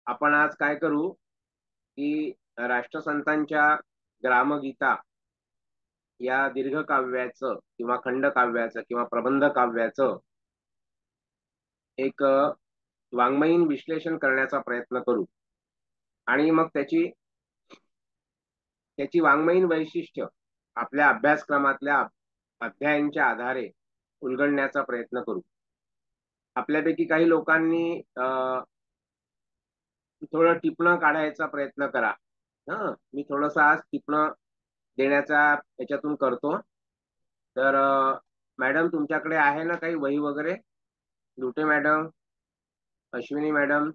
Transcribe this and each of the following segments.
आपण आज काय करू की राष्ट्रसंतांच्या ग्रामगीता या दीर्घकाव्याचं किंवा खंडकाव्याचं किंवा प्रबंध काव्याचं एक वाङ्मयीन विश्लेषण करण्याचा प्रयत्न करू आणि मग त्याची त्याची वाङ्मयीन वैशिष्ट्य आपल्या अभ्यासक्रमातल्या अध्यायांच्या आधारे उलगडण्याचा प्रयत्न करू. आपल्यापैकी काही लोकांनी थोडं टिपणं काढायचा प्रयत्न करा. मी थोडस आज टिपणं देण्याचा याच्यातून करतो. तर मॅडम तुमच्याकडे आहे ना काही वही वगैरे? लुटे मॅडम, अश्विनी मॅडम.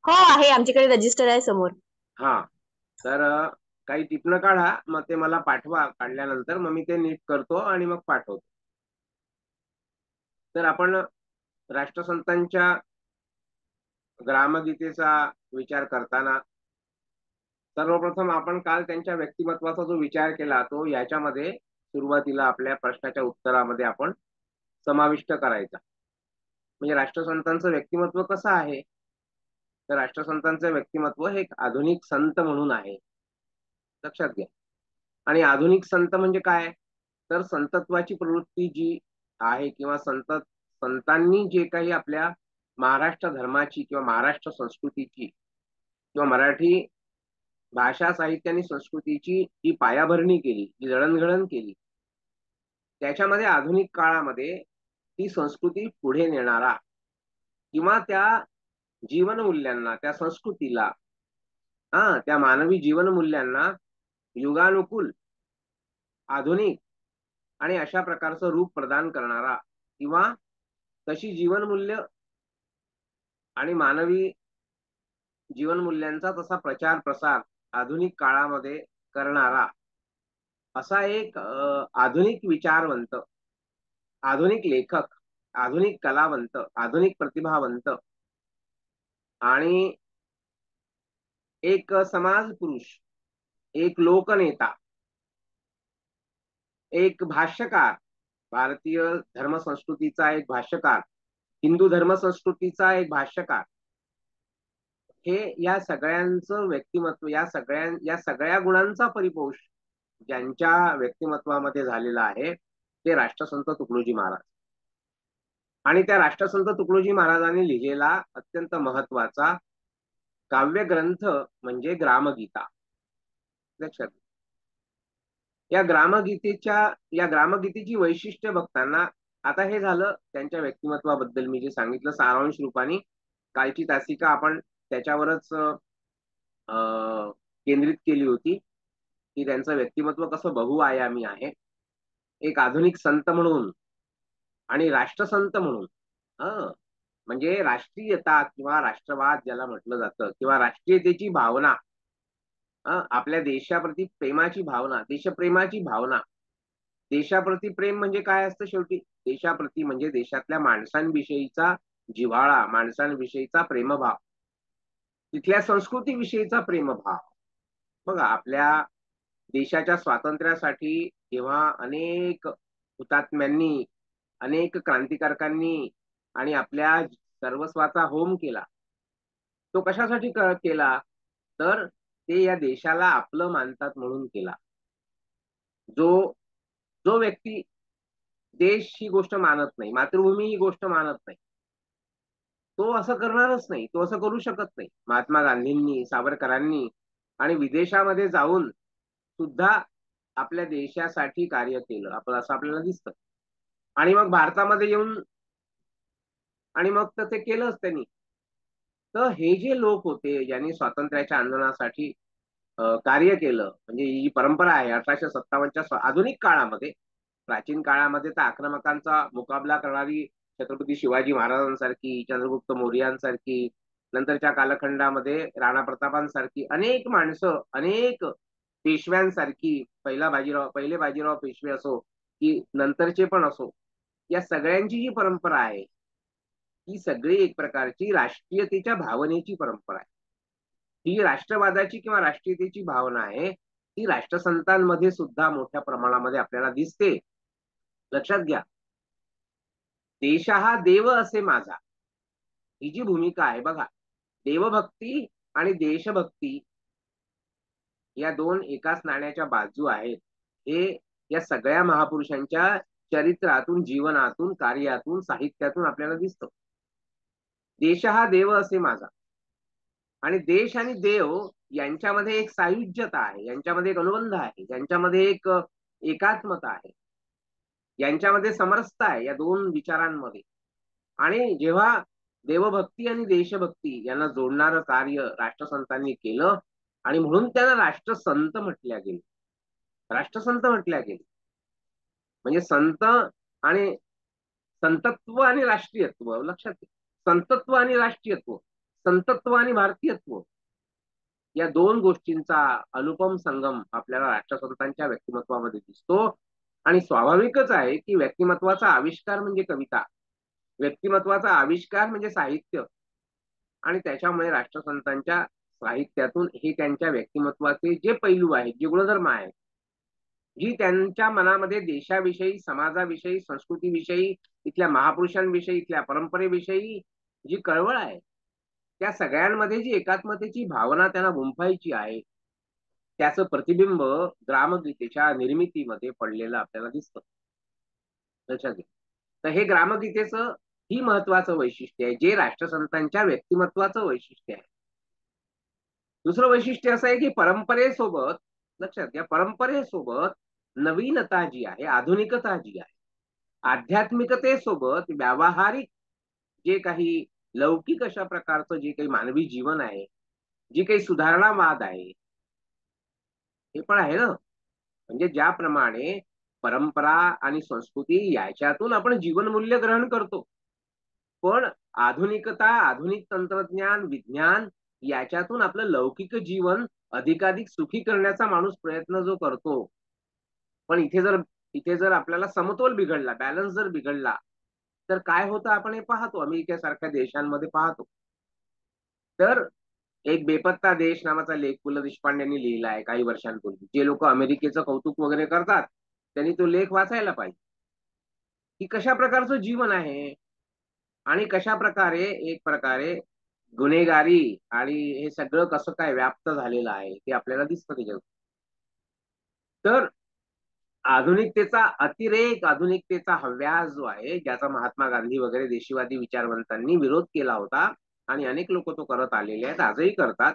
हो आहे, आमच्याकडे रजिस्टर आहे समोर. हा, तर काही टिपणं काढा, मग ते मला पाठवा. काढल्यानंतर मग मी ते नीट करतो आणि मग पाठवतो. तर आपण राष्ट्रसंतांच्या ग्रामगीतेचा विचार करताना सर्वप्रथम आपण काल त्यांच्या व्यक्तिमत्वाचा जो विचार केला तो याच्यामध्ये सुरुवातीला आपल्या प्रश्नाच्या उत्तरामध्ये आपण समाविष्ट करायचा. म्हणजे राष्ट्रसंतांचं व्यक्तिमत्व कसं आहे? तर राष्ट्रसंतांचं व्यक्तिमत्व हे एक आधुनिक संत म्हणून आहे, लक्षात घ्या. आणि आधुनिक संत म्हणजे काय? तर संतत्वाची प्रवृत्ती जी आहे किंवा संतांनी जे काही आपल्या महाराष्ट्र धर्माची किंवा महाराष्ट्र संस्कृतीची किंवा मराठी भाषा साहित्य आणि संस्कृतीची जी पायाभरणी केली, जी जडणघडण केली, त्याच्यामध्ये आधुनिक काळामध्ये ती संस्कृती पुढे नेणारा किंवा त्या जीवनमूल्यांना, त्या संस्कृतीला, त्या मानवी जीवनमूल्यांना युगानुकूल, आधुनिक आणि अशा प्रकारचं रूप प्रदान करणारा किंवा तशी जीवनमूल्य आणि मानवी जीवनमूल्यांचा तसा प्रचार प्रसार आधुनिक काळामध्ये करणारा असा एक आधुनिक विचारवंत, आधुनिक लेखक, आधुनिक कलावंत, आधुनिक प्रतिभावंत आणि एक समाज पुरुष, एक लोकनेता, एक भाष्यकार, भारतीय धर्म संस्कृतीचा एक भाष्यकार, हिंदू धर्म संस्कृतीचा एक भाष्यकार, हे या सगळ्यांचं व्यक्तिमत्व, या सगळ्या गुणांचा परिपोष ज्यांच्या व्यक्तिमत्वामध्ये झालेला आहे ते राष्ट्रसंत तुकडोजी महाराज. आणि त्या राष्ट्रसंत तुकडोजी महाराजांनी लिहिलेला अत्यंत महत्वाचा काव्य ग्रंथ म्हणजे ग्रामगीता. लक्षात, या ग्रामगीतेची वैशिष्ट्य बघताना, आता हे झालं त्यांच्या व्यक्तिमत्वाबद्दल मी जे सांगितलं सारांश रूपाने. कालची तासिका आपण त्याच्यावरच केंद्रित केली होती की त्यांचं व्यक्तिमत्व कसं बहुआयामी आहे. एक आधुनिक संत म्हणून आणि राष्ट्रसंत म्हणून, म्हणजे राष्ट्रीयता किंवा राष्ट्रवाद ज्याला म्हटलं जातं किंवा राष्ट्रीयतेची भावना, आपल्या देशाप्रती प्रेमाची भावना, देशप्रेमाची भावना. देशाप्रती प्रेम म्हणजे काय असतं? शेवटी देशाप्रती म्हणजे देशातल्या माणसांविषयीचा जिव्हाळा, माणसांविषयीचा प्रेमभाव, तिथल्या संस्कृतीविषयीचा प्रेमभाव. बघा, आपल्या देशाच्या स्वातंत्र्यासाठी जेव्हा अनेक हुतात्म्यांनी, अनेक क्रांतिकारकांनी आणि आपल्या सर्वस्वाचा होम केला, तो कशासाठी केला? तर ते या देशाला आपलं मानतात म्हणून केला. जो जो व्यक्ती देश ही गोष्ट मानत नाही, मातृभूमी ही गोष्ट मानत नाही, तो असं करणारच नाही, तो असं करू शकत नाही. महात्मा गांधींनी, सावरकरांनी आणि विदेशामध्ये जाऊन सुद्धा आपल्या देशासाठी कार्य केलं आपण, असं आपल्याला दिसतं. आणि मग भारतामध्ये येऊन आणि मग तर ते केलंच त्यांनी. तर हे जे लोक होते ज्यांनी स्वातंत्र्याच्या आंदोलनासाठी कार्य केलं, म्हणजे ही परंपरा आहे 1857च्या आधुनिक काळामध्ये. प्राचीन काळामध्ये तर आक्रमकांचा मुकाबला करणारी छत्रपती शिवाजी महाराजांसारखी, चंद्रगुप्त मौर्यांसारखी, नंतरच्या कालखंडामध्ये राणा प्रतापांसारखी अनेक माणसं, अनेक पेशव्यांसारखी, पहिले बाजीराव पेशवे असो की नंतरचे पण असो, या सगळ्यांची जी परंपरा आहे ही सगळी एक प्रकारची राष्ट्रीयतेच्या भावनेची परंपरा आहे. ही राष्ट्रवादाची किंवा राष्ट्रीयतेची भावना आहे, ती राष्ट्रसंतांमध्ये सुद्धा मोठ्या प्रमाणामध्ये आपल्याला दिसते. लक्षात घ्या, देश हा देव असे माझा, ही जी भूमिका आहे बघा, देवभक्ती आणि देशभक्ती या दोन एकाच नाण्याच्या बाजू आहेत. हे या सगळ्या महापुरुषांच्या चरित्रातून, जीवनातून, कार्यातून, साहित्यातून आपल्याला दिसतं. देश हा देव असे माझा, आणि देश आणि देव यांच्यामध्ये एक सायुज्यता आहे, यांच्यामध्ये एक अनुबंध आहे, यांच्यामध्ये एक एकात्मता आहे, यांच्यामध्ये समरसता आहे या दोन विचारांमध्ये. आणि जेव्हा देवभक्ती आणि देशभक्ती यांना जोडणारं कार्य राष्ट्रसंतांनी केलं, आणि म्हणून त्यांना राष्ट्रसंत म्हटल्या गेले. राष्ट्रसंत म्हटल्या गेले म्हणजे संत आणि संतत्व आणि राष्ट्रीयत्व लक्षात घ्या. संतत्व आणि राष्ट्रीयत्व, संतत्व आणि भारतीयत्व या दोन गोष्टींचा अनुपम संगम आपल्याला राष्ट्रसंतांच्या व्यक्तिमत्वामध्ये दिसतो. आणि स्वाभाविकच आहे की व्यक्तिमत्वाचा आविष्कार म्हणजे कविता, व्यक्तिमत्वाचा आविष्कार म्हणजे साहित्य. आणि त्याच्यामुळे राष्ट्रसंतांच्या साहित्यातून हे त्यांच्या व्यक्तिमत्वाचे जे पैलू आहेत, जे गुणधर्म आहेत, जी त्यांच्या मनामध्ये देशाविषयी, समाजाविषयी, संस्कृतीविषयी, इथल्या महापुरुषांविषयी, इथल्या परंपरेविषयी जी कळवळ आहे, त्या सगळ्यांमध्ये जी एकात्मतेची भावना त्यांना गुंफायची आहे, त्याचं प्रतिबिंब ग्रामगीतेच्या निर्मितीमध्ये पडलेलं आपल्याला दिसतं. लक्षात घ्या. तर हे ग्रामगीतेचं ही महत्वाचं वैशिष्ट्य आहे, जे राष्ट्रसंतांच्या व्यक्तिमत्वाचं वैशिष्ट्य आहे. दुसरं वैशिष्ट्य असं आहे की परंपरेसोबत, लक्षात घ्या, परंपरेसोबत नवीनता जी आहे, आधुनिकता जी आहे, आध्यात्मिकतेसोबत व्यावहारिक जे काही लौकिक अशा प्रकारचं जे काही मानवी जीवन आहे, जी काही सुधारणावाद आहे, हे पण आहे ना. म्हणजे ज्याप्रमाणे परंपरा आणि संस्कृती याच्यातून आपण जीवनमूल्य ग्रहण करतो, पण आधुनिकता, आधुनिक तंत्रज्ञान, विज्ञान याच्यातून आपलं लौकिक जीवन अधिकाधिक सुखी करण्याचा माणूस प्रयत्न जो करतो, पण इथे जर आपल्याला समतोल बिघडला, बॅलन्स जर बिघडला, तर काय होतं आपण हे पाहतो, अमेरिकेसारख्या देशांमध्ये पाहतो. तर एक बेपत्ता देश नावाचा लेख पु ल देशपांडेंनी लिहिला आहे काही वर्षांपूर्वी. जे लोक अमेरिकेचं कौतुक वगैरे करतात त्यांनी तो लेख वाचायला पाहिजे, की कशा प्रकारचं जीवन आहे आणि कशा प्रकारे एक प्रकारे गुन्हेगारी आणि हे सगळं कसं काय व्याप्त झालेलं आहे ते आपल्याला दिसतं त्याच्यात. तर आधुनिकतेचा अतिरेक, आधुनिकतेचा हव्यास जो आहे, ज्याचा महात्मा गांधी वगैरे देशीवादी विचारवंतांनी विरोध केला होता आणि अनेक लोक तो करत आलेले आहेत, आजही करतात.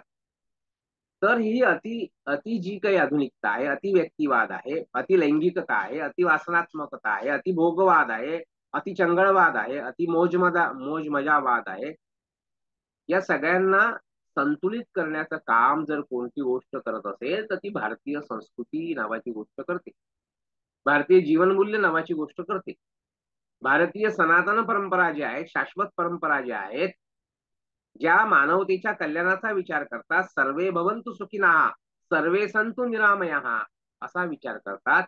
तर ही अति अति जी काही आधुनिकता आहे, अति व्यक्तिवाद आहे, अति लैंगिकता आहे, अति वासनात्मकता आहे, अति भोगवाद आहे, अति चंगळवाद आहे, अति मोज मजावाद आहे, या सगळ्यांना संतुलित करण्याचं काम जर कोणती गोष्ट करत असेल तर ती भारतीय संस्कृती नावाची गोष्ट करते, भारतीय जीवनमूल्य नावाची गोष्ट करते. भारतीय सनातन परंपरा ज्या आहेत, शाश्वत परंपरा ज्या आहेत, ज्या मानवतेच्या कल्याणाचा विचार करतात, सर्वे भवन्तु सुखिनः, सर्वे सन्तु निरामयः असा विचार करतात,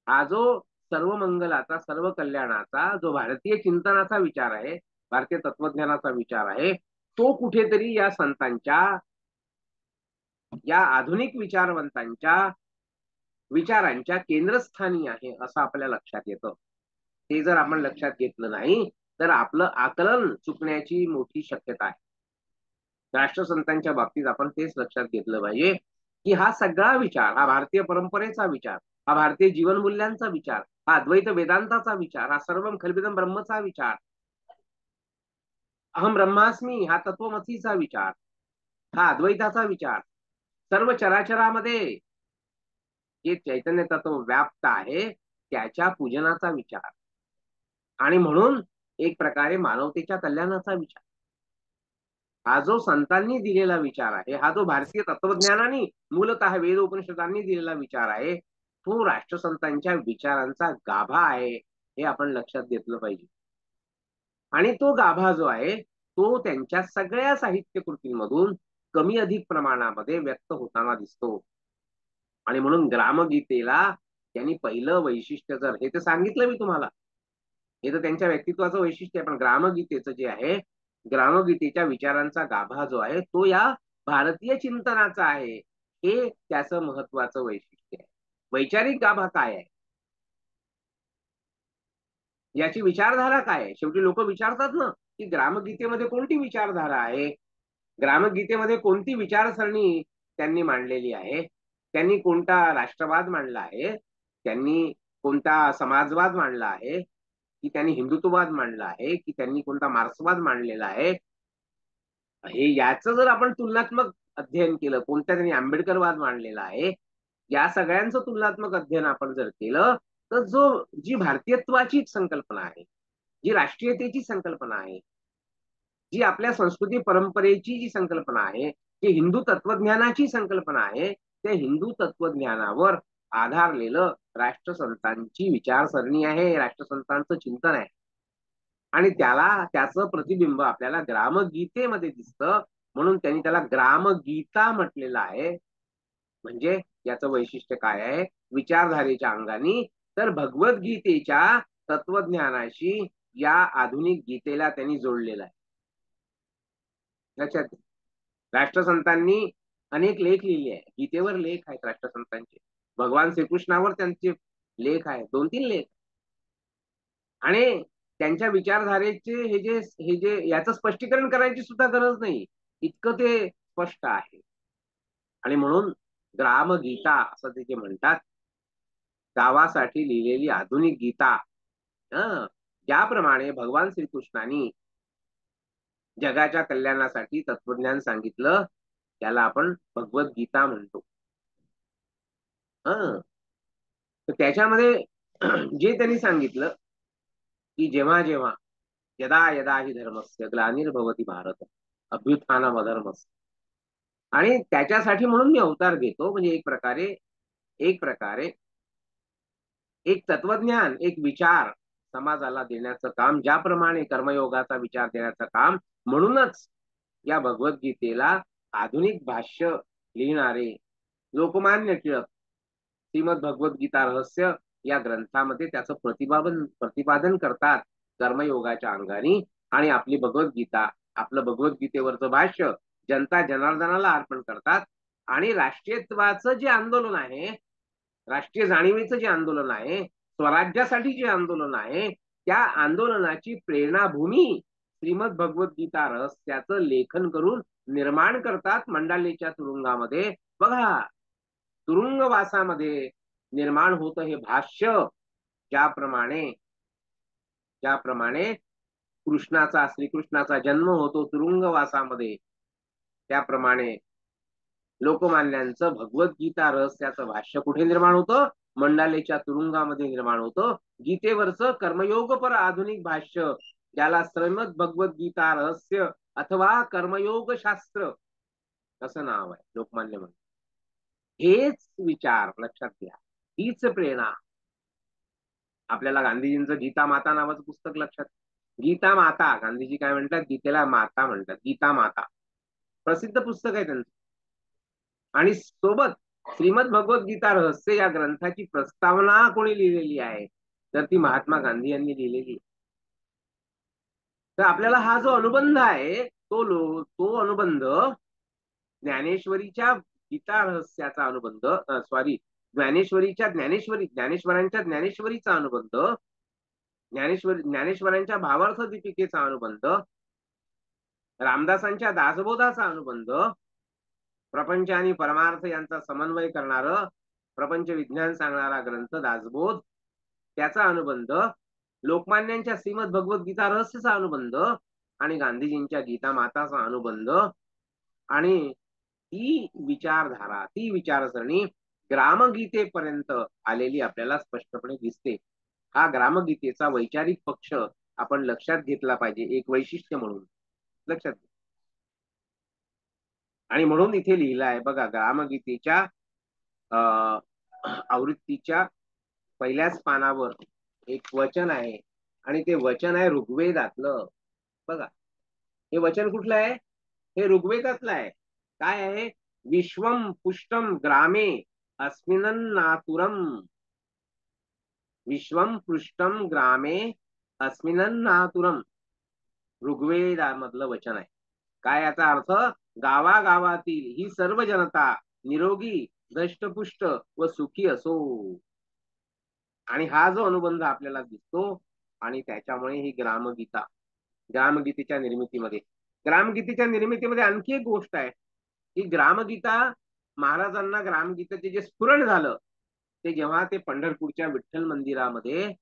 हा जो सर्व मंगलाचा, सर्व कल्याणाचा जो भारतीय चिंतनाचा विचार आहे, भारतीय तत्वज्ञानाचा विचार आहे, तो कुठेतरी या संतांच्या, या आधुनिक विचारवंतांच्या विचारांच्या केंद्रस्थानी आहे असं आपल्या लक्षात येतं. ते जर आपण लक्षात घेतलं नाही तर आपलं आकलन चुकण्याची मोठी शक्यता आहे. राष्ट्रसंतांच्या बाबतीत आपण तेच लक्षात घेतलं पाहिजे की हा सगळा विचार, हा भारतीय परंपरेचा विचार, हा भारतीय जीवनमूल्यांचा विचार, हा अद्वैत वेदांताचा विचार, हा सर्वम खल्विदम ब्रह्मचा विचार, अहम ब्रह्मास्मी हा तत्वमसीचा विचार, हा अद्वैताचा विचार, सर्व चराचरामध्ये जे चैतन्य तत्व व्याप्त आहे त्याच्या पूजनाचा विचार, आणि म्हणून एक प्रकारे मानवतेच्या कल्याणाचा विचार, हा जो संतांनी दिलेला विचार आहे, हा जो भारतीय तत्वज्ञानाने मूलतः वेद उपनिषदांनी दिलेला विचार आहे, तो राष्ट्रसंतांच्या विचारांचा गाभा आहे, हे आपण लक्षात घेतलं पाहिजे. आणि तो गाभा जो आहे तो त्यांच्या सगळ्या साहित्य कृतींमधून कमी अधिक प्रमाणामध्ये व्यक्त होताना दिसतो. आणि म्हणून ग्रामगीतेला त्यांनी पहिलं वैशिष्ट्य, जर हे तर सांगितलं मी तुम्हाला, हे तर त्यांच्या व्यक्तित्वाचं वैशिष्ट्य आहे, पण ग्रामगीतेचं जे आहे, ग्रामगीतेच्या विचारांचा गाभा जो आहे तो या भारतीय चिंतनाचा आहे, हे त्याचं महत्वाचं वैशिष्ट्य आहे. वैचारिक गाभा काय आहे, याची विचारधारा काय आहे, शेवटी लोक विचारतात ना, की ग्रामगीतेमध्ये कोणती विचारधारा आहे, ग्रामगीतेमध्ये कोणती विचारसरणी त्यांनी मांडलेली आहे, त्यांनी कोणता राष्ट्रवाद मांडला आहे, त्यांनी कोणता समाजवाद मांडला आहे, की त्यांनी हिंदुत्ववाद मांडला आहे, की त्यांनी कोणता मार्क्सवाद मांडलेला आहे, हे याचं जर आपण तुलनात्मक अध्ययन केलं, कोणत्या त्यांनी आंबेडकरवाद मांडलेला आहे, या सगळ्यांचं तुलनात्मक अध्ययन आपण जर केलं तर जी भारतीयत्वाची संकल्पना आहे, जी राष्ट्रीयतेची संकल्पना आहे, जी आपल्या संस्कृती परंपरेची जी संकल्पना आहे, जी हिंदू तत्वज्ञानाची संकल्पना आहे, त्या हिंदू तत्वज्ञानावर आधारलेलं राष्ट्रसंतांची विचारसरणी आहे, राष्ट्रसंतांचं चिंतन आहे. आणि त्याचं प्रतिबिंब आपल्याला ग्रामगीतेमध्ये दिसतं, म्हणून त्यांनी त्याला ग्रामगीता म्हटलेलं आहे. म्हणजे याचं वैशिष्ट्य काय आहे, विचारधारेच्या अंगाने तर भगवद्गीतेच्या तत्वज्ञानाशी या आधुनिक गीतेला त्यांनी जोडलेलं आहे. लक्षात घ्या. राष्ट्रसंतांनी अनेक लेख लिहिले आहे, गीतेवर लेख आहेत राष्ट्रसंतांचे, भगवान श्रीकृष्णावर त्यांचे लेख आहेत, 2-3 लेख. आणि त्यांच्या विचारधारेचे हे जे याचं स्पष्टीकरण करायची सुद्धा गरज नाही, इतकं ते स्पष्ट आहे. आणि म्हणून ग्रामगीता असं ते जे म्हणतात, गावासाठी लिहिलेली आधुनिक गीता. ज्याप्रमाणे भगवान श्रीकृष्णांनी जगाच्या कल्याणासाठी तत्वज्ञान सांगितलं, त्याला आपण भगवद्गीता म्हणतो. तर त्याच्यामध्ये जे त्यांनी सांगितलं की जेव्हा जेव्हा यदा यदा ही धर्मस्य ग्लानिर्भवती भारत अभ्युत्थानम अधर्मस्य, आणि त्याच्यासाठी म्हणून मी अवतार घेतो, म्हणजे एक प्रकारे एक तत्वज्ञान, एक विचार समाजाला देण्याचं काम, ज्याप्रमाणे कर्मयोगाचा विचार देण्याचं काम. म्हणूनच या भगवद्गीतेला आधुनिक भाष्य लिहिणारे लोकमान्य टिळक श्रीमद भगवद्गीता रहस्य या ग्रंथामध्ये त्याचं प्रतिपादन करतात कर्मयोगाच्या अंगाने. आणि आपली भगवद्गीता, आपलं भगवद्गीतेवरचं भाष्य जनता जनार्दनाला अर्पण करतात. आणि राष्ट्रीयत्वाचं जे आंदोलन आहे, राष्ट्रीय जाणीवेचं जे आंदोलन आहे, स्वराज्यासाठी जे आंदोलन आहे, त्या आंदोलनाची प्रेरणाभूमी श्रीमद भगवद्गीता रहस्याचं लेखन करून निर्माण करतात मंडालेच्या तुरुंगामध्ये. बघा, तुरुंगवासामध्ये निर्माण होतं हे भाष्य, ज्याप्रमाणे श्रीकृष्णाचा जन्म होतो तुरुंगवासामध्ये, त्याप्रमाणे लोकमान्यांचं भगवद्गीता रहस्याचं भाष्य कुठे निर्माण होतं, मंडालेच्या तुरुंगामध्ये निर्माण होतं. गीतेवरचं कर्मयोगपर आधुनिक भाष्य, ज्याला श्रीमद भगवद्गीता रहस्य अथवा कर्मयोग शास्त्र असं नाव आहे, लोकमान्य म्हणून. हेच विचार लक्षात घ्या, हीच प्रेरणा आपल्याला गांधीजींचं गीता माता नावाचं पुस्तक लक्षात. गीता माता, गांधीजी काय म्हणतात, गीतेला माता म्हणतात, गीता माता प्रसिद्ध पुस्तक आहे त्यांचं. आणि सोबत श्रीमद भगवद्गीता रहस्य या ग्रंथाची प्रस्तावना कोणी लिहिलेली आहे, तर ती महात्मा गांधी यांनी लिहिलेली. तर आपल्याला हा जो अनुबंध आहे, तो अनुबंध ज्ञानेश्वरीच्या गीता रहस्याचा अनुबंध, ज्ञानेश्वरांच्या ज्ञानेश्वरीचा अनुबंध, ज्ञानेश्वरांच्या भावार्थ दीपिकेचा अनुबंध, रामदासांच्या दासबोधाचा अनुबंध, प्रपंच आणि परमार्थ यांचा समन्वय करणारं प्रपंच विज्ञान सांगणारा ग्रंथ दासबोध, त्याचा अनुबंध, लोकमान्यांच्या श्रीमद भगवद्गीता रहस्याचा अनुबंध, आणि गांधीजींच्या गीता माताचा अनुबंध. आणि ती विचारधारा, ती विचारसरणी ग्रामगीतेपर्यंत आलेली आपल्याला स्पष्टपणे दिसते. हा ग्रामगीतेचा वैचारिक पक्ष आपण लक्षात घेतला पाहिजे, एक वैशिष्ट्य म्हणून लक्षात. आणि म्हणून इथे लिहिलं आहे बघा, ग्रामगीतेच्या आवृत्तीच्या पहिल्याच पानावर एक वचन आहे, आणि ते वचन आहे ऋग्वेदातलं. बघा, हे वचन कुठलं आहे, हे ऋग्वेदातलं आहे. काय आहे, विश्वम पुष्टम ग्रामे अस्मिन्नातुरम, विश्वम पृष्ठम ग्रामे अस्मिन्नातुरम, ऋग्वेदामधलं वचन आहे. काय याचा अर्थ, गावागावातील ही सर्व जनता निरोगी, दष्टपुष्ट व सुखी असो. आणि हा जो अनुबंध आपल्याला दिसतो, आणि त्याच्यामुळे ही ग्रामगीता ग्रामगीतेच्या निर्मितीमध्ये. ग्रामगीतेच्या निर्मितीमध्ये आणखी एक गोष्ट आहे की ग्रामगीता, महाराजांना ग्रामगीतेचे जे स्फुरण झालं ते जेव्हा ते पंढरपूरच्या विठ्ठल मंदिरामध्ये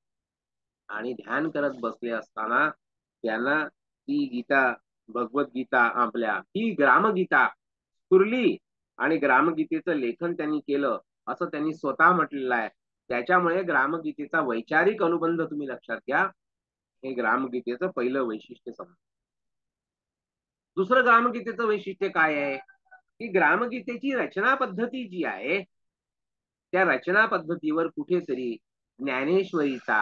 आणि ध्यान करत बसले असताना त्यांना ती गीता, भगवद्गीता आपल्या ही ग्रामगीता स्फुरली आणि ग्रामगीतेचं लेखन त्यांनी केलं असं त्यांनी स्वतः म्हटलेलं आहे. त्याच्यामुळे ग्रामगीतेचा वैचारिक अनुबंध तुम्ही लक्षात घ्या, हे ग्रामगीतेचं पहिलं वैशिष्ट्य समजा. दुसरं ग्रामगीतेचं वैशिष्ट्य काय आहे की ग्रामगीतेची रचना पद्धती जी आहे त्या रचना पद्धतीवर कुठेतरी ज्ञानेश्वरीचा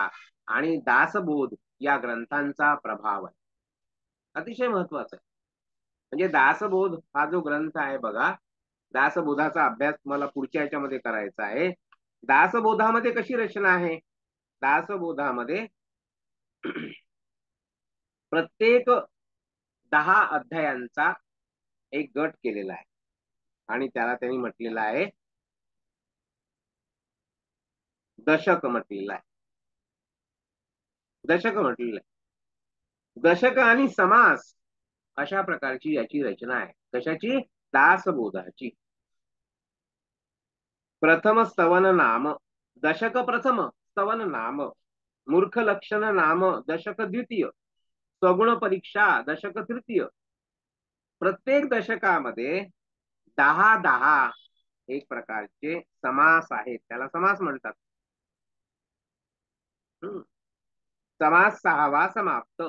आणि दासबोध या ग्रंथांचा प्रभाव आहे. अतिशय महत्वाचा आहे. म्हणजे दासबोध हा जो ग्रंथ आहे बघा, दासबोधाचा अभ्यास मला पुढच्या याच्यामध्ये करायचा आहे. दासबोधामध्ये कशी रचना आहे? दासबोधामध्ये प्रत्येक 10 अध्यायांचा एक गट केलेला आहे आणि त्याला त्यांनी म्हटलेलं आहे दशक म्हटलेलं आहे. दशक म्हटलेलं आहे. दशक आणि समास अशा प्रकारची याची रचना आहे. कशाची? दासबोधाची. प्रथम स्तवन नाम दशक प्रथम, स्तवन नाम मूर्ख लक्षण नाम दशक द्वितीय, स्वगुण परीक्षा दशक तृतीय. प्रत्येक दशकामध्ये 10 एक प्रकारचे समास आहेत, त्याला समास म्हणतात. समास 6वा समाप्त.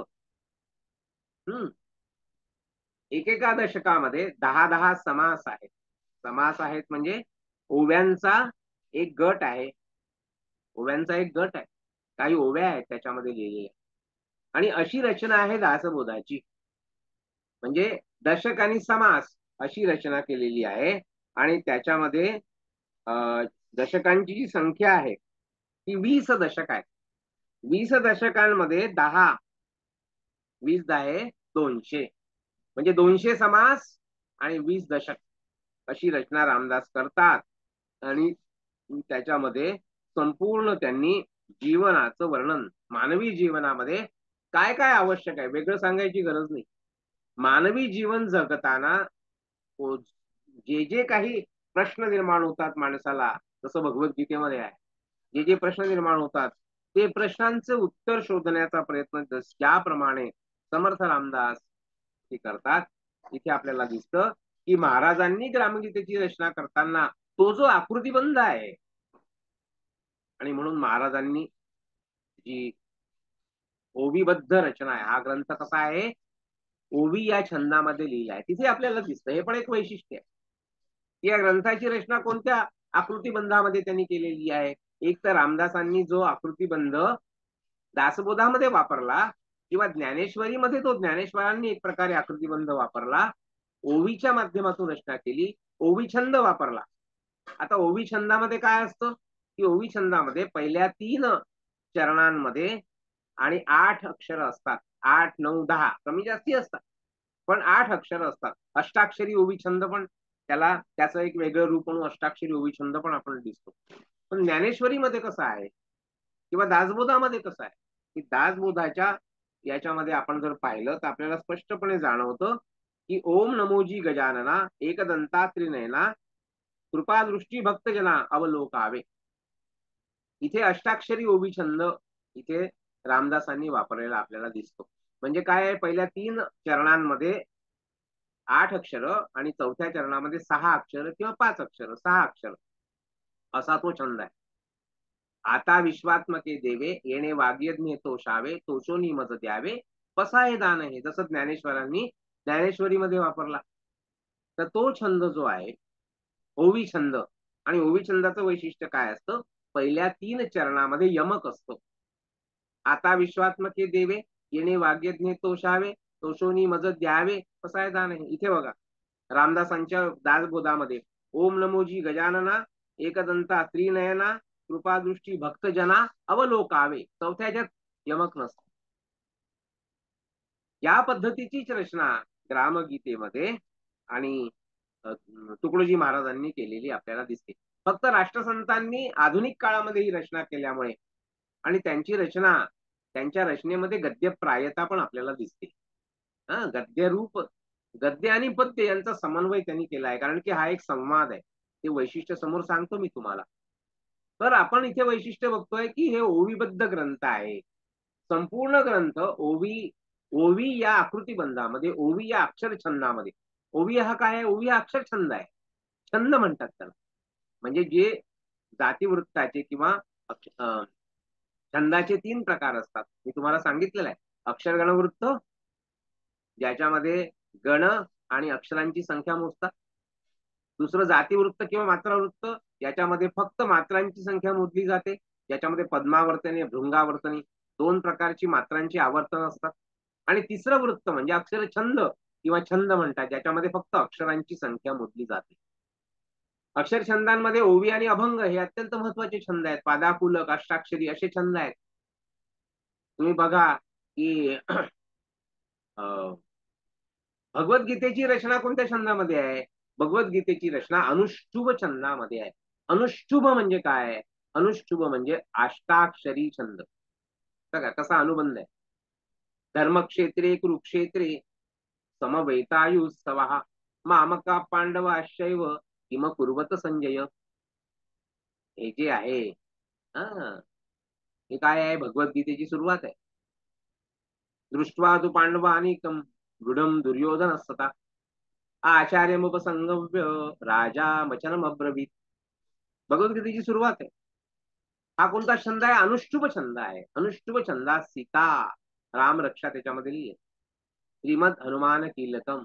एकेका दशकामध्ये 10 समास आहेत. समास आहेत म्हणजे ओव्यांचा एक गट आहे. ओव्यांचा एक गट आहे, काही ओव्या आहेत त्याच्यामध्ये लिहिलेल्या. आणि अशी रचना आहे दासबोधाची. म्हणजे दशक आणि समास अशी रचना केलेली आहे आणि त्याच्यामध्ये दशकांची जी संख्या आहे ती 20 दशक आहे. 20 दशकांमध्ये 10, 20 10 200 म्हणजे 200 समास आणि 20 दशक अशी रचना रामदास करतात. आणि त्याच्यामध्ये संपूर्ण त्यांनी जीवनाचं वर्णन, मानवी जीवनामध्ये काय काय आवश्यक आहे वेगळं सांगायची गरज नाही. मानवी जीवन जगताना जे जे काही प्रश्न निर्माण होतात माणसाला, जसं भगवद्गीतेमध्ये आहे, जे जे प्रश्न निर्माण होतात ते प्रश्नांचे उत्तर शोधण्याचा प्रयत्न ज्याप्रमाणे समर्थ रामदास हे करतात, इथे आपल्याला दिसतं की महाराजांनी ग्रामगीतेची रचना करताना तो जो आकृतीबंध आहे आणि म्हणून महाराजांनी जी ओवीबद्ध रचना आहे, हा ग्रंथ कसा आहे ओवी या छंदामध्ये लिहिला आहे, तिथे आपल्याला दिसतं. हे पण एक वैशिष्ट्य आहे. या ग्रंथाची रचना कोणत्या आकृतीबंधामध्ये त्यांनी केलेली आहे? एक तर रामदासांनी जो आकृतीबंध दासबोधामध्ये वापरला किंवा ज्ञानेश्वरीमध्ये तो ज्ञानेश्वरांनी एक प्रकारे आकृतीबंध वापरला, ओवीच्या माध्यमातून रचना केली, ओवी छंद वापरला. आता ओवी छंदामध्ये काय असतं की ओवी छंदामध्ये पहिल्या 3 चरणांमध्ये आणि 8 अक्षर असतात. 8 9 10 कमी जास्ती असतात पण 8 अक्षर असतात. अष्टाक्षरी ओवी छंद पण त्याला त्याचं एक वेगळं रूप म्हणून अष्टाक्षरी ओवी छंद पण आपण दिसतो. पण ज्ञानेश्वरीमध्ये कसं आहे किंवा दासबोधामध्ये कसं आहे की दासबोधाच्या याच्यामध्ये आपण जर पाहिलं तर आपल्याला स्पष्टपणे जाणवतं की ओम नमोजी गजानना एकदंता त्रिनयना कृपादृष्टी भक्तजना अवलोकावे. इथे अष्टाक्षरी ओवी छंद इथे रामदासांनी वापरलेला आपल्याला दिसतो. म्हणजे काय आहे, पहिल्या 3 चरणांमध्ये 8 अक्षर आणि चौथ्या चरणामध्ये 6 अक्षर किंवा 5 अक्षर 6 अक्षर असा तो छंद आहे. आता विश्वात्मके देवे येणे वाग्यज्ञ तोषावे तोषोनी मज द्यावे पसाये दान हे, जसं ज्ञानेश्वरांनी ज्ञानेश्वरीमध्ये वापरला. तर तो छंद जो आहे ओवी छंद, आणि ओवी छंदाचं वैशिष्ट्य काय असतं, पहिल्या 3 चरणामध्ये यमक असतो. आता विश्वात्मके देवे येणे वाग्यज्ञ तोषावे तोषोनी मज द्यावे पसाये दान हे. इथे बघा रामदासांच्या दासबोधामध्ये ओम नमोजी गजानना एकदंता त्रिनयना कृपादृष्टी भक्तजना अवलोकावे, चौथ्याच्यात यमक नसतं. या पद्धतीचीच रचना ग्रामगीतेमध्ये आणि तुकडोजी महाराजांनी केलेली आपल्याला दिसते. फक्त राष्ट्रसंतांनी आधुनिक काळामध्ये ही रचना केल्यामुळे आणि त्यांची रचना त्यांच्या रचनेमध्ये गद्यप्रायता पण आपल्याला दिसते. गद्य रूप, गद्य आणि पद्य यांचा समन्वय त्यांनी केला आहे, कारण की हा एक संवाद आहे. ते वैशिष्ट्य समोर सांगतो मी तुम्हाला. तर आपण इथे वैशिष्ट्य बघतोय की हे ओवीबद्ध ग्रंथ आहे. संपूर्ण ग्रंथ ओवी, ओवी या आकृतीबंधामध्ये, ओवी या अक्षर छंदामध्ये. ओवी हा काय आहे? ओवी हा अक्षर छंद आहे. छंद म्हणतात त्याला. म्हणजे जे जातीवृत्ताचे किंवा छंदाचे 3 प्रकार असतात. मी तुम्हाला सांगितलेलं आहे. अक्षरगणवृत्त, ज्याच्यामध्ये गण आणि अक्षरांची संख्या मोजतात. दुसरं जातीवृत्त किंवा मात्रावृत्त, याच्यामध्ये फक्त मात्रांची संख्या मोजली जाते. ज्याच्यामध्ये पद्मावर्तनी, भृंगावर्तनी 2 प्रकारची मात्रांची आवर्तन असतात. आणि तिसरं वृत्त म्हणजे अक्षरछंद किंवा छंद म्हणतात, ज्याच्यामध्ये फक्त अक्षरांची संख्या मोजली जाते. अक्षरछंदांमध्ये ओवी आणि अभंग हे अत्यंत महत्वाचे छंद आहेत. पादाकुलक, अष्टाक्षरी असे छंद आहेत. तुम्ही बघा की भगवद्गीतेची रचना कोणत्या छंदामध्ये आहे? भगवद्गीतेची रचना अनुष्टुभ छंदामध्ये आहे. अनुष्टुभ म्हणजे काय? अनुष्टुभ म्हणजे अष्टाक्षरी छंद. बघा कसा अनुबंध आहे. धर्मक्षेत्रे कुरुक्षेत्रे समवेतायुत्सवः मामका पांडवाश्चैव किम कुर्वत संजय. हे जे आहे, हे काय आहे? भगवद्गीतेची सुरुवात आहे. दृष्ट्वा तु पांडवानीकं दृढं दुर्योधनस्तथा आचार्यमुपसंगव्य राजा वचनमब्रवीत. भगवद्गीतेची सुरुवात आहे. हा कोणता छंद आहे? अनुष्टुभ छंद आहे. अनुष्टुभ छंदात सीता राम रक्षा त्याच्यामध्ये लिहिली. श्रीमद हनुमान कीलकम.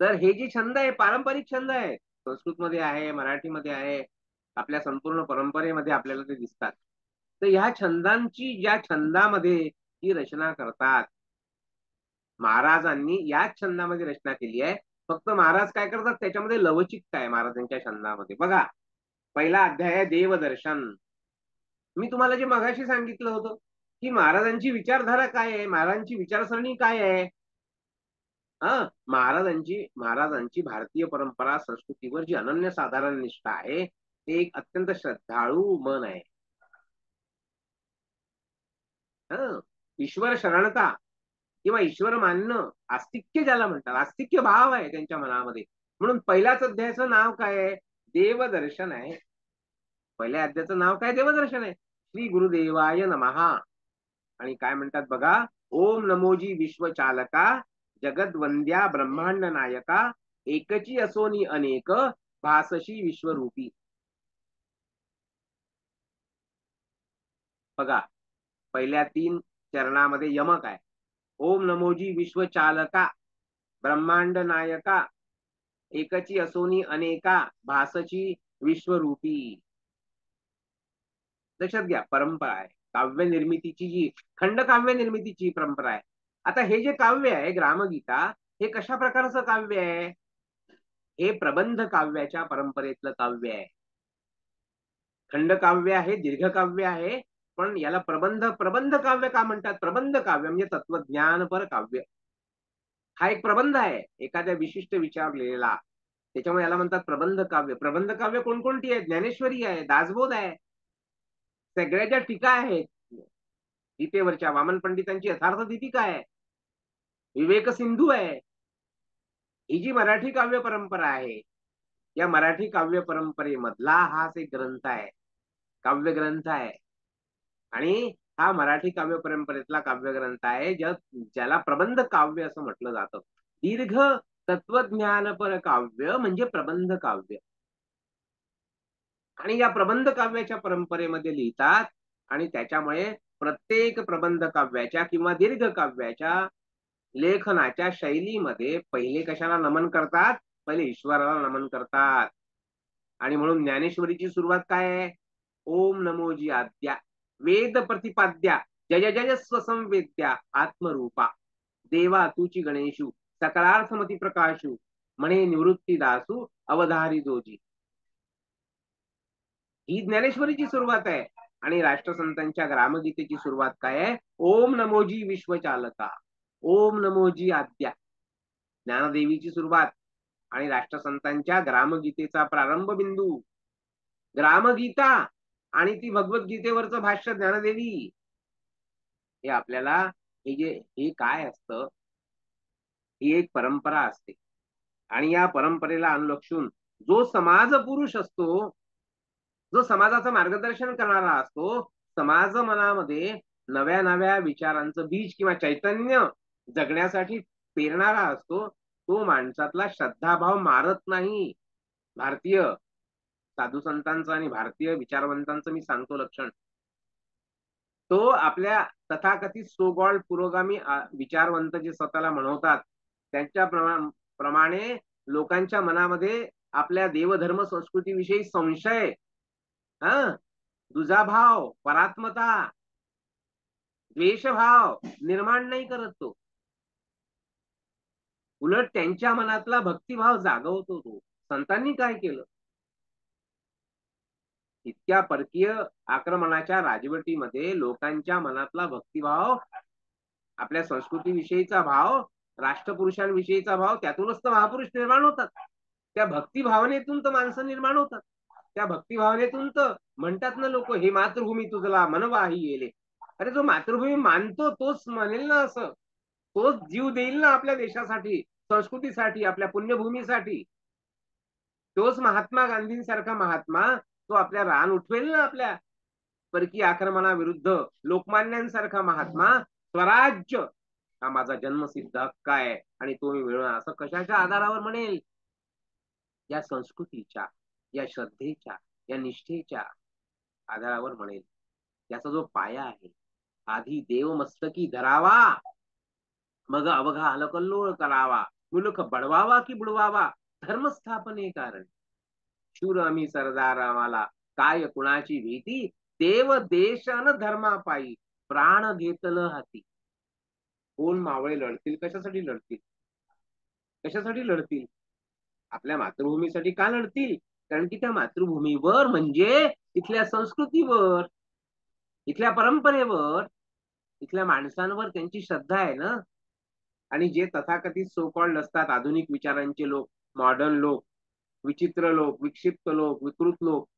तर हे जे छंद आहे पारंपरिक छंद आहे. संस्कृतमध्ये आहे, मराठीमध्ये आहे, आपल्या संपूर्ण परंपरेमध्ये आपल्याला ते दिसतात. तर ह्या छंदांची, ज्या छंदामध्ये ही रचना करतात, महाराजांनी याच छंदामध्ये रचना केली आहे. फक्त महाराज काय करतात, त्याच्यामध्ये लवचिकता आहे महाराजांच्या छंदामध्ये. बघा, पहिला अध्याय आहे देवदर्शन. मी तुम्हाला जे मगाशी सांगितलं होतं की महाराजांची विचारधारा काय आहे, महाराजांची विचारसरणी काय आहे. महाराजांची भारतीय परंपरा संस्कृतीवर जी अनन्यसाधारण निष्ठा आहे, ते एक अत्यंत श्रद्धाळू मन आहे. ईश्वर शरणता किंवा ईश्वर मानणं, आस्तिक्य ज्याला म्हणतात, आस्तिक्य भाव आहे त्यांच्या मनामध्ये. म्हणून पहिल्याच अध्यायाचं नाव काय आहे? देवदर्शन आहे. पहिल्या अध्यायाचं नाव काय? देवदर्शन आहे. श्री गुरुदेवाय नमहा. आणि काय म्हणतात बघा, ओम नमोजी विश्वचालका जगद्वंद्या ब्रह्मांड नायका एकची असोनी अनेक भासशी विश्वरूपी. बघा, पहिल्या 3 चरणामध्ये यमक आहे. ओम नमोजी विश्वचालका ब्रह्मांड नायका एकची असोनी अनेका भासची विश्वरूपी. लक्षात घ्या, परंपरा आहे काव्य निर्मितीची, जी खंडकाव्य निर्मितीची परंपरा आहे. आता हे जे काव्य आहे ग्रामगीता, हे कशा प्रकारचं काव्य आहे? हे प्रबंध काव्याच्या परंपरेतलं काव्य आहे. खंडकाव्य आहे, दीर्घकाव्य आहे, पण याला प्रबंध काव्य का म्हणतात? प्रबंध काव्य म्हणजे तत्वज्ञानपर काव्य. हा एक प्रबंध आहे, एखाद्या विशिष्ट विचार लिहिलेला. त्याच्यामुळे याला म्हणतात प्रबंध काव्य. प्रबंध काव्य कोणकोणती आहे? ज्ञानेश्वरी आहे, दासबोध आहे, सगळ्या ज्या टीका आहेत गीतेवरच्या, वामन पंडितांची यथार्थ दीपिका आहे, विवेक सिंधू आहे. ही जी मराठी काव्य परंपरा आहे, या मराठी काव्य परंपरेमधला हाच एक ग्रंथ आहे, काव्य ग्रंथ आहे. आणि हा मराठी काव्य परंपरेतला काव्य ग्रंथ आहे, ज्याला प्रबंध काव्य असं म्हटलं जातं. दीर्घ तत्वज्ञानपर काव्य म्हणजे प्रबंध काव्य. आणि या प्रबंध काव्याच्या परंपरेमध्ये लिहितात. आणि त्याच्यामुळे प्रत्येक प्रबंध काव्याच्या किंवा दीर्घ काव्याच्या लेखनाच्या शैलीमध्ये पहिले कशाला नमन करतात? पहिले ईश्वराला नमन करतात. आणि म्हणून ज्ञानेश्वरीची सुरुवात काय आहे? ओम नमोजी आद्या वेद प्रतिपाद्या जय जय स्वसंवेद्या आत्मरूपा देवा तुची गणेशू सकलार्थमती प्रकाशू म्हणे निवृत्ती दासू अवधारी दोजी. ही ज्ञानेश्वरीची सुरुवात आहे. आणि राष्ट्रसंतांच्या ग्रामगीतेची सुरुवात काय आहे? ओम नमोजी विश्वचालका, ओम नमोजी आद्या. ज्ञानदेवीची सुरुवात आणि राष्ट्रसंतांच्या ग्रामगीतेचा प्रारंभ बिंदू ग्रामगीता आणि ती भगवद्गीतेवरचं भाष्य ज्ञानदेवी, हे आपल्याला हे काय असतं, ही एक परंपरा असते आणि या परंपरेला अनुलक्षून जो समाज पुरुष असतो, जो समाजाचं मार्गदर्शन करणारा असतो, समाज मनामध्ये नव्या नव्या विचारांचं बीज किंवा चैतन्य जगण्यासाठी पेरणारा असतो, तो माणसातला श्रद्धाभाव मारत नाही. भारतीय साधू संतांचं आणि भारतीय विचारवंतांचं मी सांगतो लक्षण. तो आपल्या तथाकथित सो कॉल्ड पुरोगामी विचारवंत जे स्वतःला म्हणवतात त्यांच्या प्रमाणे लोकांच्या मनामध्ये आपल्या देवधर्म संस्कृतीविषयी संशय, दुजाभाव, परात्मता, द्वेषभाव निर्माण नाही करत तो. उलट त्यांच्या मनातला भक्तिभाव जागवतो तो. संतांनी काय केलं, इतक्या परकीय आक्रमणाच्या राजवटीमध्ये लोकांच्या मनातला भक्तिभाव, आपल्या संस्कृतीविषयीचा भाव, राष्ट्रपुरुषांविषयीचा भाव, त्यातूनच तर महापुरुष निर्माण होतात. त्या भक्तिभावनेतून तर माणसं निर्माण होतात. त्या भक्तिभावनेतून तर म्हणतात ना लोक, हे मातृभूमी तुझला मनवाही येले. अरे जो मातृभूमी मानतो तोच म्हणेल ना असं, तोच जीव देईल ना आपल्या देशासाठी, संस्कृतीसाठी, आपल्या पुण्यभूमीसाठी. तोच महात्मा गांधींसारखा महात्मा तो आपल्या रान उठवेल ना आपल्या परकीय आक्रमणाविरुद्ध. लोकमान्यांसारखा महात्मा स्वराज्य हा माझा जन्मसिद्ध हक्क आहे आणि तो मी मिळवणार असं कशाच्या आधारावर म्हणेल? या संस्कृतीच्या, या श्रद्धेच्या, या निष्ठेच्या आधारावर म्हणेल. याचा जो पाया आहे, आधी देव मस्तकी धरावा, मग अवघा अलकल्लोळ करावा, मुलख बडवावा की बुडवावा, धर्मस्थापने कारण शूर आम्ही सरदार आम्हाला काय कुणाची भीती, देव देश अन धर्मापायी प्राण घेतलं हाती. कोण मावळे लढतील? कशासाठी लढतील? कशासाठी लढतील? आपल्या मातृभूमीसाठी का लढतील? कारण की त्या मातृभूमीवर म्हणजे इथल्या संस्कृतीवर, इथल्या परंपरेवर, इथल्या माणसांवर त्यांची श्रद्धा आहे ना. आणि जे तथाकथित सो कॉल्ड असतात आधुनिक विचारांचे लोक, मॉडर्न लोक, विचित्र लोक, विक्षिप्त लोक, विकृत लोक,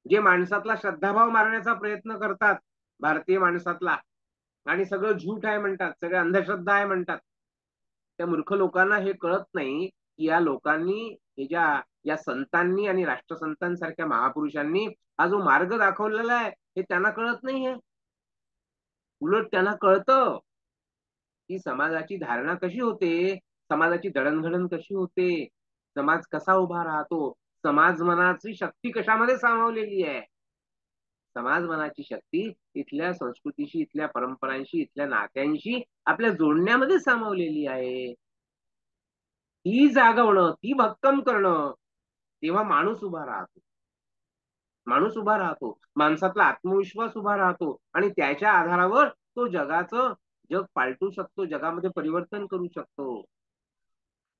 जे माणसातला श्रद्धाभाव मारण्याचा प्रयत्न करतात भारतीय माणसातला, आणि सगळं झूठ आहे म्हणतात, सगळे अंधश्रद्धा आहे म्हणतात, त्या मूर्ख लोकांना हे कळत नाही की या लोकांनी, हे ज्या या संतांनी आणि राष्ट्रसंतांसारख्या महापुरुषांनी हा जो मार्ग दाखवलेला आहे हे त्यांना कळत नाहीये. उलट त्यांना कळतं की समाजाची धारणा कशी होते, समाजाची दळणघडण कशी होते, समाज कसा उभा राहतो, समाज मनाची शक्ती कशामध्ये सामावलेली आहे. समाज मनाची शक्ती इथल्या संस्कृतीशी, इथल्या परंपरांशी, इथल्या नात्यांशी आपल्या जोडण्यामध्ये सामावलेली आहे. ती जागवणं, ती भक्कम करणं, तेव्हा माणूस उभा राहतो. माणूस उभा राहतो, माणसातला आत्मविश्वास उभा राहतो आणि त्याच्या आधारावर तो जग पालटू शकतो, जगामध्ये परिवर्तन करू शकतो.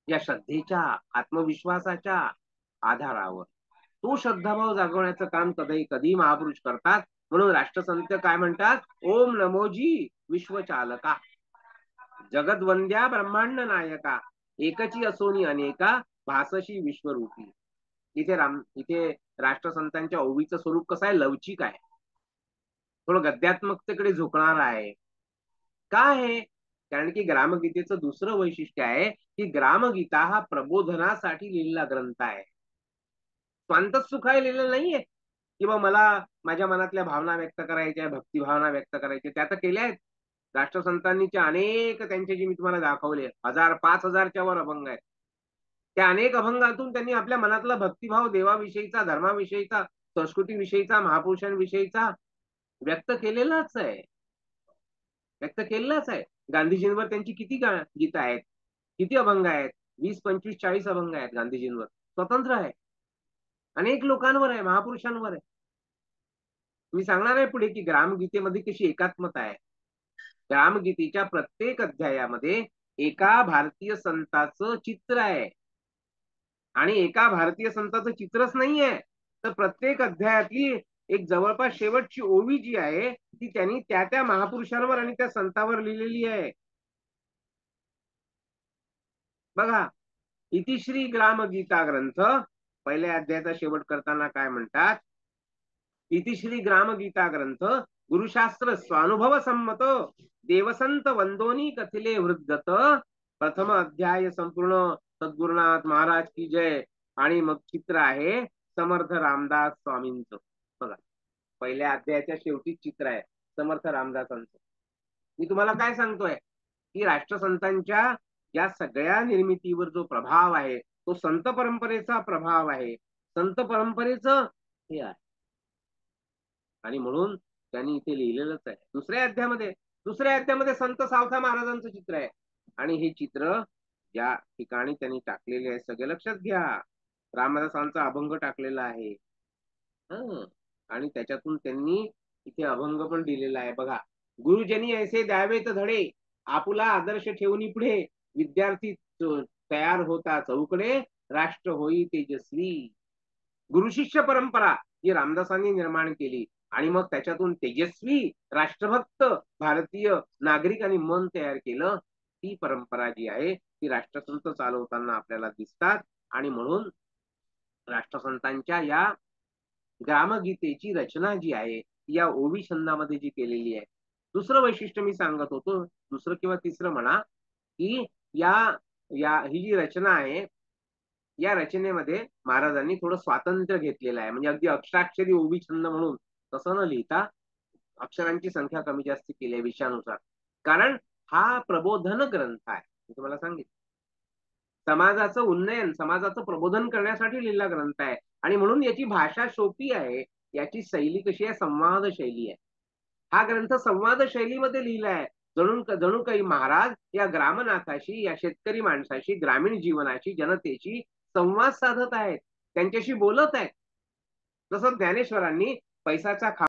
या श्रद्धेच्या, आत्मविश्वासाच्या आधारावर तो श्रद्धाभाव जागवण्याचं काम कधी महापुरुष करतात. म्हणून राष्ट्रसंत काय म्हणतात? ओम नमोजी विश्वचालका, जगद्वंद्या ब्रह्मांड नायका, एकची असोनी अनेका, भासशी विश्वरूपी. इथे राष्ट्रसंतांच्या ओवीचं स्वरूप कसं आहे? लवचिक आहे, थोडं गद्यात्मकतेकडे झुकणार आहे. का आहे? कारण की ग्रामगीतेचं दुसरं वैशिष्ट्य आहे की ग्रामगीता हा प्रबोधनासाठी लिहिलेला ग्रंथ आहे. स्वांतच सुखाय लिहिलेलं नाहीये किंवा मला माझ्या मनातल्या भावना व्यक्त करायच्या, भक्ती भावना व्यक्त करायच्या, त्या तर केल्या आहेत राष्ट्रसंतांनीचे अनेक. त्यांचे जे मी तुम्हाला दाखवले 1000-5000च्या वर अभंग आहेत. त्या अनेक अभंगातून त्यांनी आपल्या मनातला भक्तिभाव देवाविषयीचा, धर्माविषयीचा, संस्कृतीविषयीचा, महापुरुषांविषयीचा व्यक्त केलेलाच आहे, व्यक्त केलेलाच आहे. गांधीजींवर त्यांची किती गीता आहेत, किती अभंग आहेत? 20, 25, 40 अभंग आहेत गांधीजींवर. स्वतंत्र आहे, अनेक लोकांवर आहे, महापुरुषांवर आहे. मी सांगणार आहे पुढे की ग्रामगीतेमध्ये कशी एकात्मता आहे. ग्रामगीतेच्या प्रत्येक अध्यायामध्ये एका भारतीय संताचं चित्र आहे, आणि एका भारतीय संताचं चित्रच नाहीये, तर प्रत्येक अध्यायातली एक जवळपास शेवटची ओवी जी आहे ती त्यांनी त्या महापुरुषांवर आणि त्या संतावर लिहिलेली आहे. बघा, इतिश्री ग्रामगीता ग्रंथ, पहिल्या अध्यायाचा शेवट करताना काय म्हणतात? इतिश्री ग्रामगीता ग्रंथ गुरुशास्त्र स्वानुभव संमत देवसंत वंदोनी कथिले हृदगत प्रथम अध्याय संपूर्ण सद्गुरुनाथ महाराज की जय. आणि मग चित्र आहे समर्थ रामदास स्वामींचं. बघा, पहिल्या अध्यायाच्या शेवटी चित्र आहे समर्थ रामदासांचं. मी तुम्हाला काय सांगतोय की राष्ट्रसंतांच्या या सगळ्या निर्मितीवर जो प्रभाव आहे तो संत परंपरेचा प्रभाव आहे. संत परंपरेचं हे आहे. आणि म्हणून त्यांनी इथे लिहिलेलंच आहे दुसऱ्या अध्यायामध्ये संत सावता महाराजांचं चित्र आहे. आणि हे चित्र ज्या ठिकाणी त्यांनी टाकलेले आहे सगळे लक्षात घ्या. रामदासांचा अभंग टाकलेला आहे. आणि त्याच्यातून त्यांनी इथे अभंग पण दिलेला आहे. बघा, गुरुजनी ऐसे द्यावेत धडे आपुला आदर्श ठेवून पुढे विद्यार्थी तयार होता चौकडे राष्ट्र होई तेजस्वी. गुरुशिष्य परंपरा जी रामदासांनी निर्माण केली आणि मग त्याच्यातून तेजस्वी राष्ट्रभक्त भारतीय नागरिकांनी मन तयार केलं. ती परंपरा जी आहे ती राष्ट्रसंत चालवताना आपल्याला दिसतात. आणि म्हणून राष्ट्रसंतांच्या या ग्रामगीतेची रचना जी आहे या ओवी छंदामध्ये जी केलेली आहे. दुसरं वैशिष्ट्य मी सांगत होतो, दुसरं किंवा तिसरं म्हणा, की या ही जी रचना आहे या रचनेमध्ये महाराजांनी थोडं स्वातंत्र्य घेतलेलं आहे. म्हणजे अगदी अक्षराक्षरी ओवी छंद म्हणून तसं न लिहिता अक्षरांची संख्या कमी जास्त केली आहे विषयानुसार. कारण हा प्रबोधन ग्रंथ आहे. मी तुम्हाला सांगितलं, समाजाचं उन्नयन समाजाचं प्रबोधन करण्यासाठी लिहिलेला ग्रंथ आहे. आणि म्हणून याची भाषा सोपी आहे. याची शैली कशी आहे, संवाद शैली आहे. हा ग्रंथ संवाद शैलीमध्ये लिहिला आहे. जणू काही महाराज या ग्रामनाथाशी या शेतकरी माणसाशी ग्रामीण जीवनाशी जनतेशी संवाद साधत आहेत, त्यांच्याशी बोलत आहेत. जसं ज्ञानेश्वरांनी पैसाचा